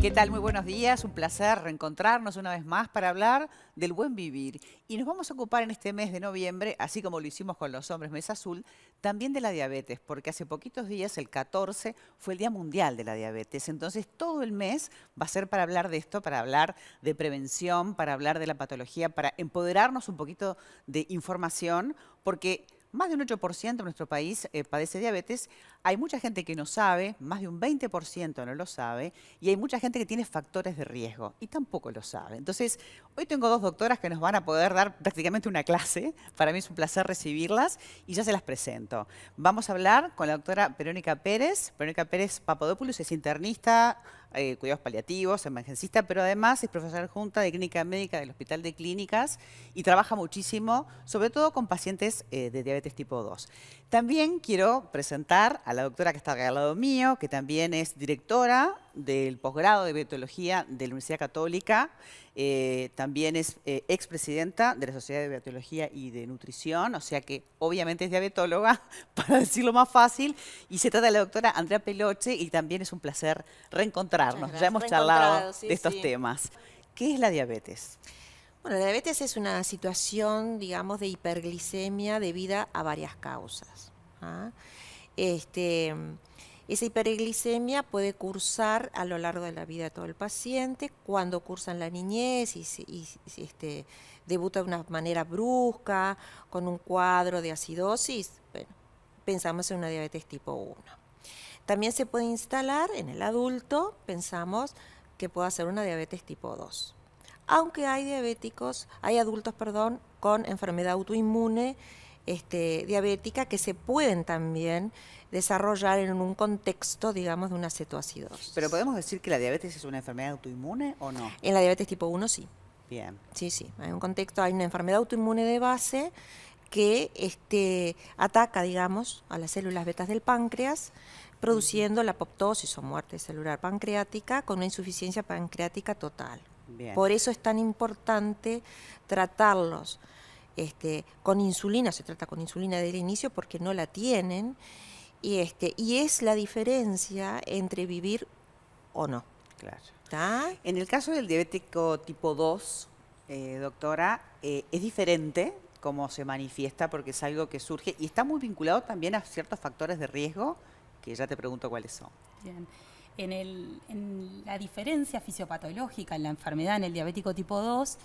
¿Qué tal? Muy buenos días, un placer reencontrarnos una vez más para hablar del buen vivir. Y nos vamos a ocupar en este mes de noviembre, así como lo hicimos con los hombres Mes Azul, también de la diabetes, porque hace poquitos días, el 14, fue el Día Mundial de la Diabetes. Entonces todo el mes va a ser para hablar de esto, para hablar de prevención, para hablar de la patología, para empoderarnos un poquito de información, porque más de un 8% de nuestro país padece diabetes. Hay mucha gente que no sabe, más de un 20% no lo sabe, y hay mucha gente que tiene factores de riesgo y tampoco lo sabe. Entonces, hoy tengo dos doctoras que nos van a poder dar prácticamente una clase. Para mí es un placer recibirlas y ya se las presento. Vamos a hablar con la doctora Verónica Pérez. Verónica Pérez Papadopoulos es internista, cuidados paliativos, emergencista, pero además es profesora adjunta de clínica médica del Hospital de Clínicas y trabaja muchísimo, sobre todo con pacientes de diabetes tipo 2. También quiero presentar a la doctora que está acá al lado mío, que también es directora del posgrado de diabetología de la Universidad Católica. También es expresidenta de la Sociedad de Diabetología y de Nutrición, o sea que obviamente es diabetóloga, para decirlo más fácil, y se trata de la doctora Andrea Peloche, y también es un placer reencontrarnos. Ya hemos charlado Sí, de estos sí. temas. ¿Qué es la diabetes? Bueno, la diabetes es una situación, digamos, de hiperglicemia debida a varias causas. ¿Ah? Este, Esa hiperglicemia puede cursar a lo largo de la vida de todo el paciente, cuando cursa en la niñez y debuta de una manera brusca, con un cuadro de acidosis. Bueno, pensamos en una diabetes tipo 1. También se puede instalar en el adulto, pensamos que puede ser una diabetes tipo 2. Aunque hay adultos, con enfermedad autoinmune diabética que se pueden también desarrollar en un contexto, digamos, de una cetoacidosis. ¿Pero podemos decir que la diabetes es una enfermedad autoinmune o no? En la diabetes tipo 1 sí. Bien. Sí, hay un contexto, hay una enfermedad autoinmune de base que ataca, digamos, a las células betas del páncreas, produciendo la apoptosis o muerte celular pancreática con una insuficiencia pancreática total. Bien. Por eso es tan importante tratarlos con insulina, se trata con insulina desde el inicio porque no la tienen, y es la diferencia entre vivir o no. Claro. ¿Tá? En el caso del diabético tipo 2, doctora, es diferente cómo se manifiesta porque es algo que surge y está muy vinculado también a ciertos factores de riesgo que ya te pregunto cuáles son. Bien. En la diferencia fisiopatológica en la enfermedad en el diabético tipo 2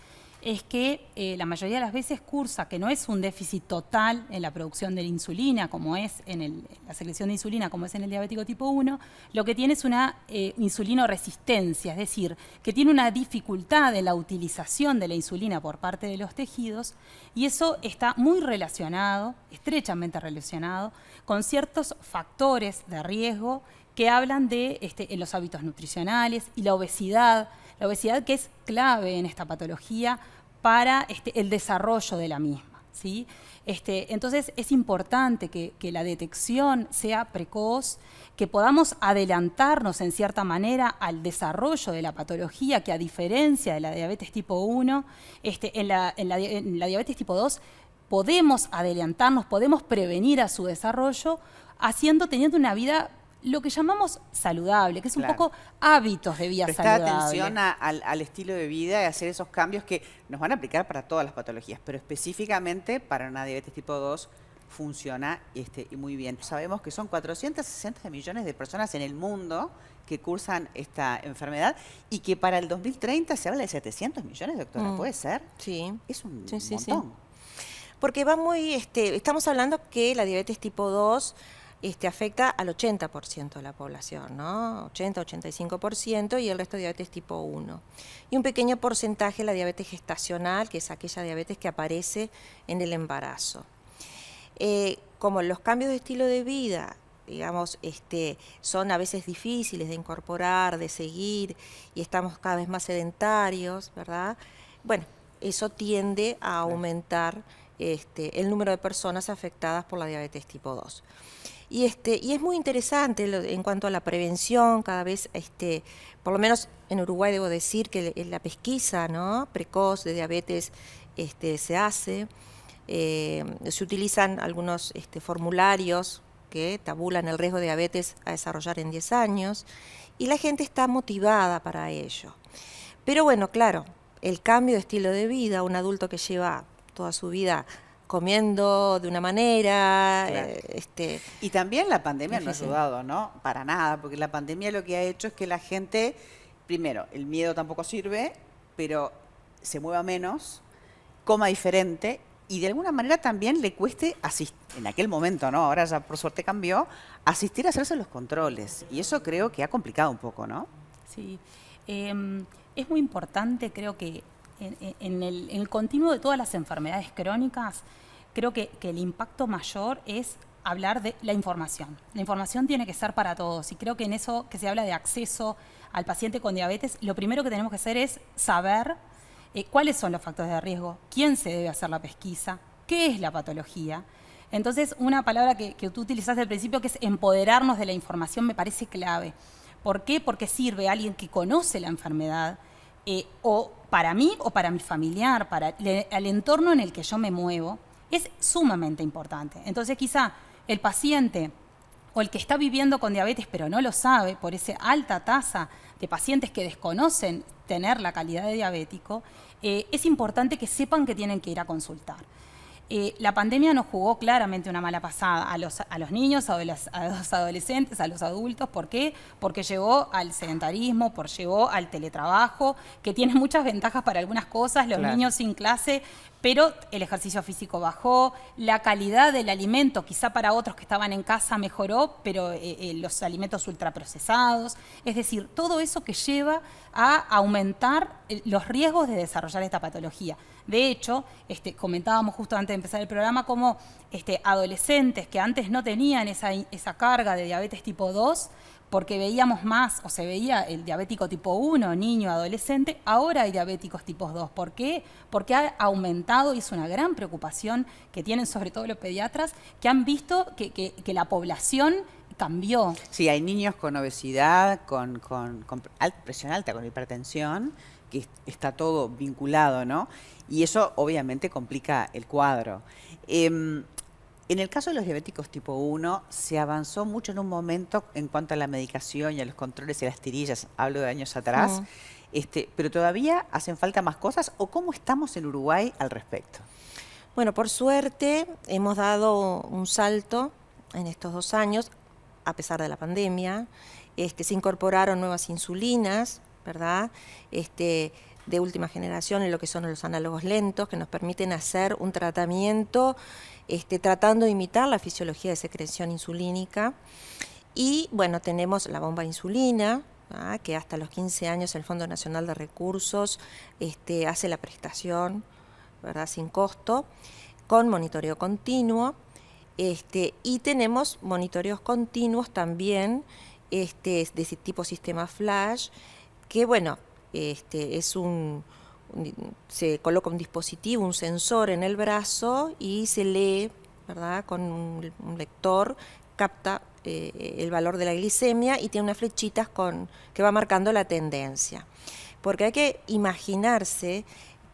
es que la mayoría de las veces cursa, que no es un déficit total en la producción de la insulina, como es en la secreción de insulina, como es en el diabético tipo 1, lo que tiene es una insulinoresistencia, es decir, que tiene una dificultad en la utilización de la insulina por parte de los tejidos, y eso está muy relacionado, estrechamente relacionado, con ciertos factores de riesgo que hablan de en los hábitos nutricionales y la obesidad que es clave en esta patología para el desarrollo de la misma, ¿sí? Entonces es importante que la detección sea precoz, que podamos adelantarnos en cierta manera al desarrollo de la patología, que a diferencia de la diabetes tipo 1, en la diabetes tipo 2 podemos adelantarnos, podemos prevenir a su desarrollo teniendo una vida lo que llamamos saludable, que es un poco hábitos de vida Prestar saludable. atención al estilo de vida y hacer esos cambios que nos van a aplicar para todas las patologías, pero específicamente para una diabetes tipo 2 funciona y muy bien. Sabemos que son 460 millones de personas en el mundo que cursan esta enfermedad y que para el 2030 se habla de 700 millones, doctora. ¿Puede ser? Sí. Es un Sí. montón. Porque estamos hablando que la diabetes tipo 2 afecta al 80% de la población, ¿no? 80-85%, y el resto de diabetes tipo 1. Y un pequeño porcentaje la diabetes gestacional, que es aquella diabetes que aparece en el embarazo. Como los cambios de estilo de vida, digamos, son a veces difíciles de incorporar, de seguir, y estamos cada vez más sedentarios, ¿verdad? Bueno, eso tiende a aumentar el número de personas afectadas por la diabetes tipo 2. Y es muy interesante en cuanto a la prevención, cada vez, por lo menos en Uruguay debo decir que la pesquisa, ¿no?, precoz de diabetes se hace. Se utilizan algunos formularios que tabulan el riesgo de diabetes a desarrollar en 10 años, y la gente está motivada para ello. Pero bueno, claro, el cambio de estilo de vida, un adulto que lleva toda su vida comiendo de una manera, Claro. Y también la pandemia no ha difícil. ayudado, ¿no? Para nada, porque la pandemia lo que ha hecho es que la gente, primero, el miedo tampoco sirve, pero se mueva menos, coma diferente y de alguna manera también le cueste asistir, en aquel momento, ¿no? Ahora ya por suerte cambió, asistir a hacerse los controles. Y eso creo que ha complicado un poco, ¿no? Sí. Es muy importante, creo que en el continuo de todas las enfermedades crónicas, creo que el impacto mayor es hablar de la información. La información tiene que ser para todos y creo que en eso que se habla de acceso al paciente con diabetes, lo primero que tenemos que hacer es saber cuáles son los factores de riesgo, quién se debe hacer la pesquisa, qué es la patología. Entonces, una palabra que tú utilizaste al principio, que es empoderarnos de la información, me parece clave. ¿Por qué? Porque sirve a alguien que conoce la enfermedad, o para mí o para mi familiar, para el entorno en el que yo me muevo, es sumamente importante. Entonces, quizá el paciente o el que está viviendo con diabetes pero no lo sabe, por esa alta tasa de pacientes que desconocen tener la calidad de diabético, es importante que sepan que tienen que ir a consultar. La pandemia nos jugó claramente una mala pasada a los niños, a los adolescentes, a los adultos. ¿Por qué? Porque llevó al sedentarismo, llevó al teletrabajo, que tiene muchas ventajas para algunas cosas, los Claro. niños sin clase, pero el ejercicio físico bajó, la calidad del alimento, quizá para otros que estaban en casa mejoró, pero los alimentos ultraprocesados, es decir, todo eso que lleva a aumentar los riesgos de desarrollar esta patología. De hecho, comentábamos justo antes de empezar el programa cómo adolescentes que antes no tenían esa carga de diabetes tipo 2, porque veíamos más, o se veía el diabético tipo 1, niño, adolescente, ahora hay diabéticos tipos 2. ¿Por qué? Porque ha aumentado y es una gran preocupación que tienen sobre todo los pediatras, que han visto que la población cambió. Sí, hay niños con obesidad, con presión alta, con hipertensión, que está todo vinculado, ¿no? Y eso obviamente complica el cuadro. En el caso de los diabéticos tipo 1, se avanzó mucho en un momento en cuanto a la medicación y a los controles y a las tirillas, hablo de años atrás, pero todavía hacen falta más cosas, ¿o cómo estamos en Uruguay al respecto? Bueno, por suerte hemos dado un salto en estos 2 años, a pesar de la pandemia. Se incorporaron nuevas insulinas, ¿verdad? De última generación en lo que son los análogos lentos, que nos permiten hacer un tratamiento tratando de imitar la fisiología de secreción insulínica. Y bueno, tenemos la bomba de insulina, que hasta los 15 años el Fondo Nacional de Recursos hace la prestación, ¿verdad? Sin costo, con monitoreo continuo. Y tenemos monitoreos continuos también de ese tipo sistema flash, que bueno, se coloca un dispositivo, un sensor en el brazo y se lee, ¿verdad? Con un lector, capta el valor de la glicemia y tiene unas flechitas que va marcando la tendencia. Porque hay que imaginarse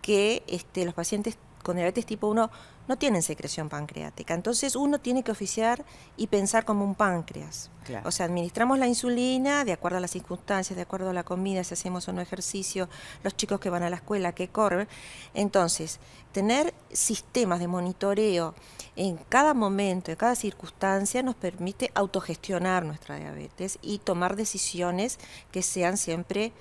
que los pacientes con diabetes tipo 1 no tienen secreción pancreática. Entonces uno tiene que oficiar y pensar como un páncreas. Claro. O sea, administramos la insulina de acuerdo a las circunstancias, de acuerdo a la comida, si hacemos o no ejercicio, los chicos que van a la escuela, que corren. Entonces, tener sistemas de monitoreo en cada momento, en cada circunstancia, nos permite autogestionar nuestra diabetes y tomar decisiones que sean siempre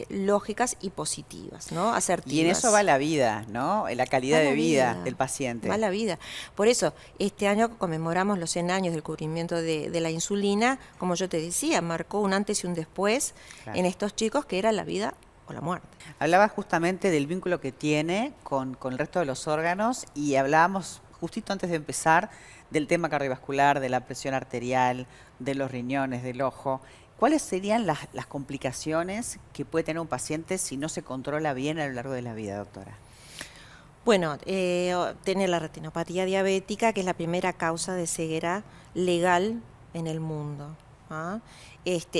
lógicas y positivas, ¿no? Asertivas. Y en eso va la vida, ¿no? La calidad de vida del paciente. Va la vida. Por eso, este año conmemoramos los 100 años del cubrimiento de la insulina. Como yo te decía, marcó un antes y un después en estos chicos, que era la vida o la muerte. Hablabas justamente del vínculo que tiene con el resto de los órganos y hablábamos justito antes de empezar del tema cardiovascular, de la presión arterial, de los riñones, del ojo. ¿Cuáles serían las complicaciones que puede tener un paciente si no se controla bien a lo largo de la vida, doctora? Bueno, tener la retinopatía diabética, que es la primera causa de ceguera legal en el mundo. ¿ah?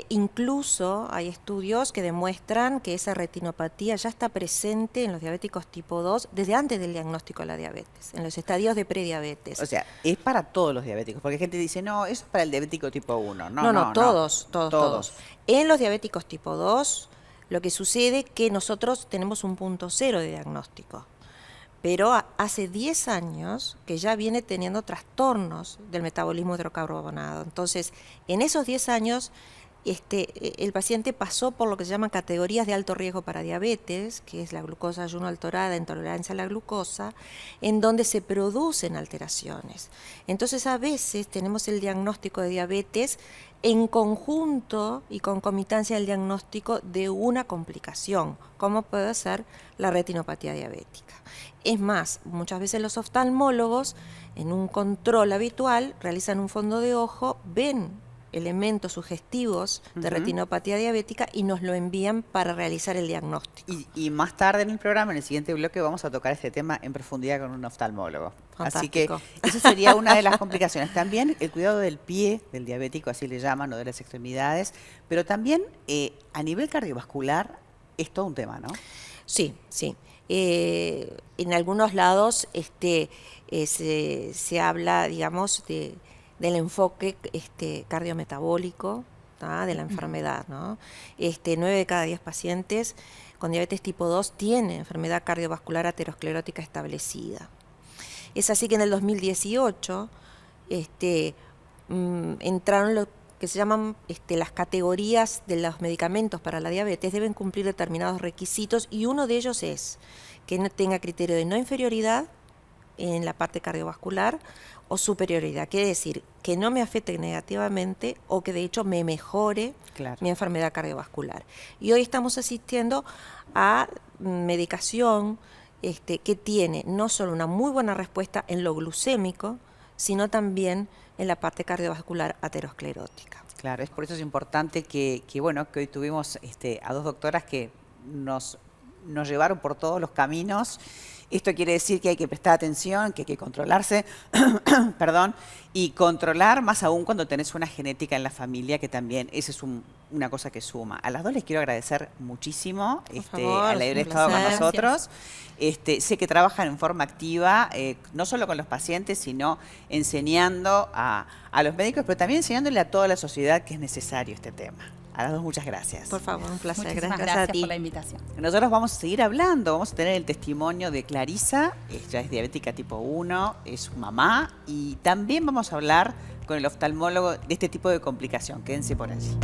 Incluso hay estudios que demuestran que esa retinopatía ya está presente en los diabéticos tipo 2 desde antes del diagnóstico de la diabetes, en los estadios de prediabetes. O sea, es para todos los diabéticos, porque gente dice, no, eso es para el diabético tipo 1. No, todos. En los diabéticos tipo 2, lo que sucede es que nosotros tenemos un punto cero de diagnóstico. Pero hace 10 años que ya viene teniendo trastornos del metabolismo hidrocarbonado. Entonces, en esos 10 años, el paciente pasó por lo que se llaman categorías de alto riesgo para diabetes, que es la glucosa ayuno alterada, intolerancia a la glucosa, en donde se producen alteraciones. Entonces, a veces tenemos el diagnóstico de diabetes en conjunto y concomitancia del diagnóstico de una complicación, como puede ser la retinopatía diabética. Es más, muchas veces los oftalmólogos, en un control habitual, realizan un fondo de ojo, ven elementos sugestivos de retinopatía diabética y nos lo envían para realizar el diagnóstico. Y más tarde en el programa, en el siguiente bloque, vamos a tocar este tema en profundidad con un oftalmólogo. Fantástico. Así que eso sería una de las complicaciones. También el cuidado del pie, del diabético, así le llaman, o de las extremidades, pero también a nivel cardiovascular es todo un tema, ¿no? Sí, sí. En algunos lados se habla, digamos, del enfoque cardiometabólico, ¿tá? De la enfermedad, ¿no? 9 de cada 10 pacientes con diabetes tipo 2 tienen enfermedad cardiovascular aterosclerótica establecida. Es así que en el 2018 entraron lo que se llaman las categorías de los medicamentos para la diabetes, deben cumplir determinados requisitos y uno de ellos es que no tenga criterio de no inferioridad en la parte cardiovascular o superioridad, quiere decir que no me afecte negativamente o que de hecho me mejore mi enfermedad cardiovascular. Y hoy estamos asistiendo a medicación que tiene no solo una muy buena respuesta en lo glucémico, sino también en la parte cardiovascular aterosclerótica. Claro, es por eso es importante que hoy tuvimos a dos doctoras que nos llevaron por todos los caminos. Esto quiere decir que hay que prestar atención, que hay que controlarse, perdón, y controlar más aún cuando tenés una genética en la familia, que también esa es una cosa que suma. A las dos les quiero agradecer muchísimo al haber estado con nosotros. Sé que trabajan en forma activa, no solo con los pacientes, sino enseñando a los médicos, pero también enseñándole a toda la sociedad que es necesario este tema. A las dos, muchas gracias. Por favor, un placer. Muchísimas Gracias a ti por la invitación. Nosotros vamos a seguir hablando, vamos a tener el testimonio de Clarisa, ella es diabética tipo 1, es su mamá, y también vamos a hablar con el oftalmólogo de este tipo de complicación. Quédense por allí.